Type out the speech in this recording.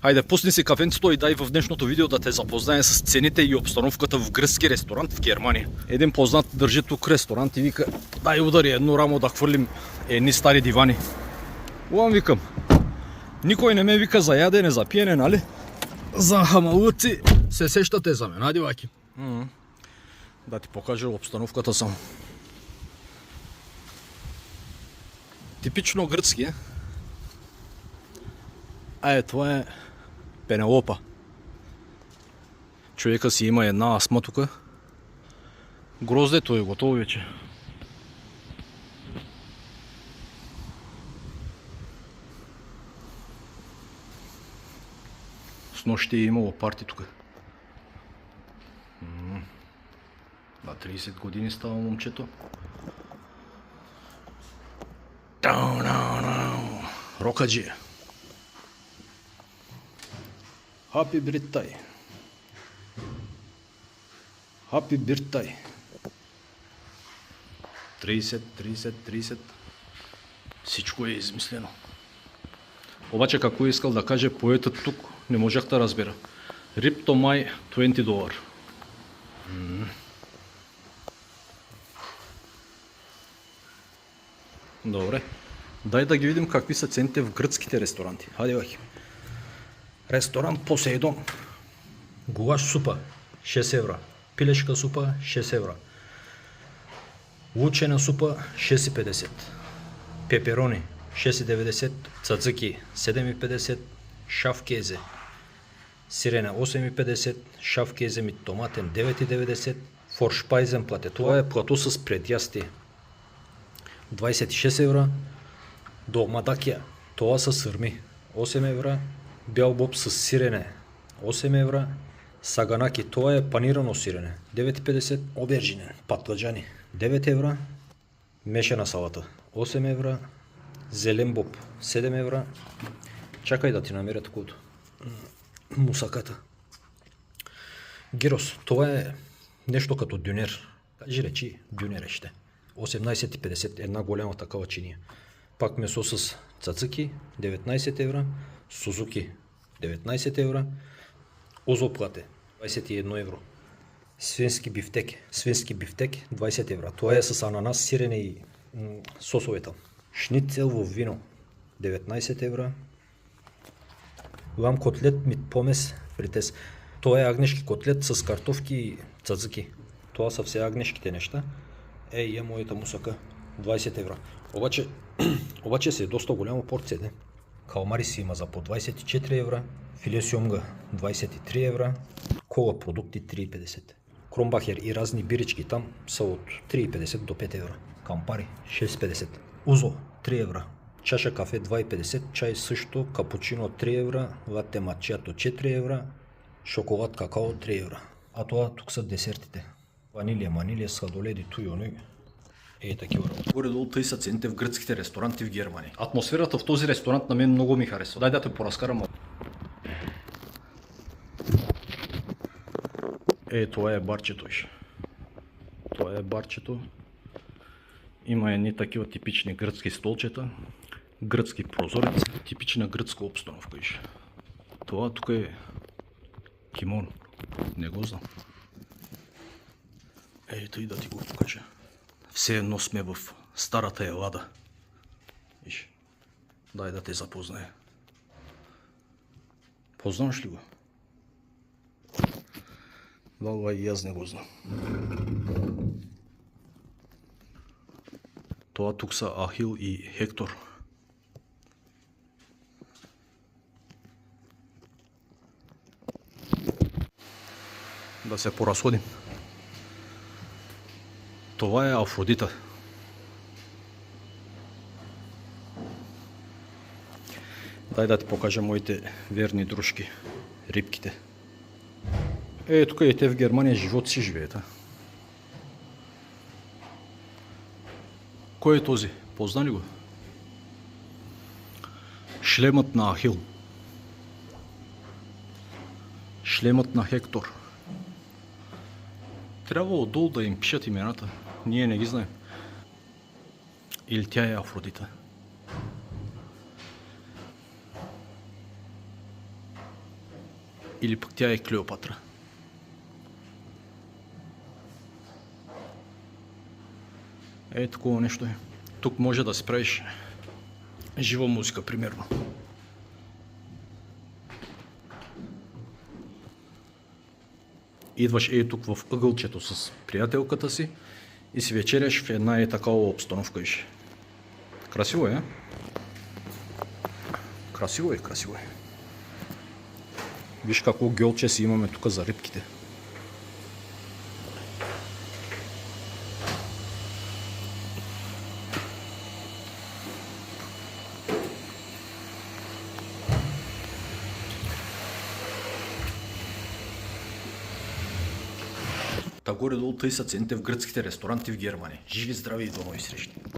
Айде, пусни си кафенцето и дай в днешното видео да те запознае с цените и обстановката в гръцки ресторант в Германия. Един познат държи тук ресторант и вика, дай удари едно рамо да хвърлим едни стари дивани. Уам викам, никой не ме вика за ядене, за пиене, нали? За хамалуци се сещате за мен, ади ваки. Да ти покажа обстановката само. Типично гръцки е. Това е Пенелопа. Човека си има една астма тука. Гроздето е готово вече. С нощи е имало парти тука. На 30 години става момчето. Рокаджи. Happy birthday. Happy birthday. 30. Всичко е измислено. Обаче какво е искал да каже поетът тук, не можех да разбера. Rip to my $20. Добре. Дай да ги видим какви са цените в гръцките ресторанти. Хайде бахи. Ресторант Посейдон. Гулаш супа 6 евро. Пилешка супа 6 евро. Лучена супа 6,50. Пеперони 6,90. Цацъки 7,50. Шафкезе сирена 8,50. Шафкезе ми томатен 9,90. Форшпайзен плате. Това е плато с предястие. 26 евро. Долмадакия. Това са сърми 8 евро. Бял боб с сирене 8 евро. Саганаки, това е панирано сирене 9,50. Обержине, патладжани 9 евро. Мешана салата 8 евро. Зелен боб 7 евро. Чакай да ти намеря такова. Мусаката. Гирос, това е нещо като дюнер. Кажи речи, дюнер е ще. 18,50, една голяма такава чиния. Пак месо с цацъки 19 евро. Сузуки 19 евро. Озоплате 21 евро. Свински бифтек 20 евро. Това е с ананас, сирене и сосовете. Шницел в вино 19 евро. Лам котлет мит помес фритес. Това е агнешки котлет с картофки и цацъки. Това са все агнешките неща. Е моята мусака 20 евро. Обаче си е доста голяма порция, не? Калмари си има за по 24 евро. Филе сьомга 23 евро. Кола продукти 3,50. Кромбахер и разни бирички там са от 3,50 до 5 евро. Кампари 6,50. Узо 3 евро. Чаша кафе 2,50. Чай също. Капучино 3 евро. Латте мачято 4 евро. Шоколад какао 3 евро. А това тук са десертите. Ванилия, сладоледи, туйони. Такива. Горе-долу тъй са цените в гръцките ресторанти в Германия. Атмосферата в този ресторант на мен много ми харесва. Дай да те поразкарам. Това е барчето. Това е барчето. Има едни такива типични гръцки столчета. Гръцки прозорец. Типична гръцка обстановка. Това тук е кимон. Не го знам. Тъй да ти го покажа. Все едно сме в старата Елада. Виж, дай да те запозная. Познаваш ли го? Вала и аз не го знам. Това тук са Ахил и Хектор. Да се поразходим. Това е Афродита. Дай да ти покажа моите верни дружки, рибките. Тук и те в Германия живот си живеят. Кой е този? Позна ли го? Шлемът на Ахил. Шлемът на Хектор. Трябва отдолу да им пишат имената. Ние не ги знаем. Или тя е Афродита. Или пък тя е Клеопатра. Такова нещо е. Тук може да си правиш жива музика, примерно. Идваш тук в ъгълчето с приятелката си и си вечеряш в една такава обстановка. Красиво е, Красиво е, красиво е. Виж какво гьолче си имаме тук за рибките. Та горе-долу тъй са цените в гръцките ресторанти в Германия. Живи, здрави и до нови срещи!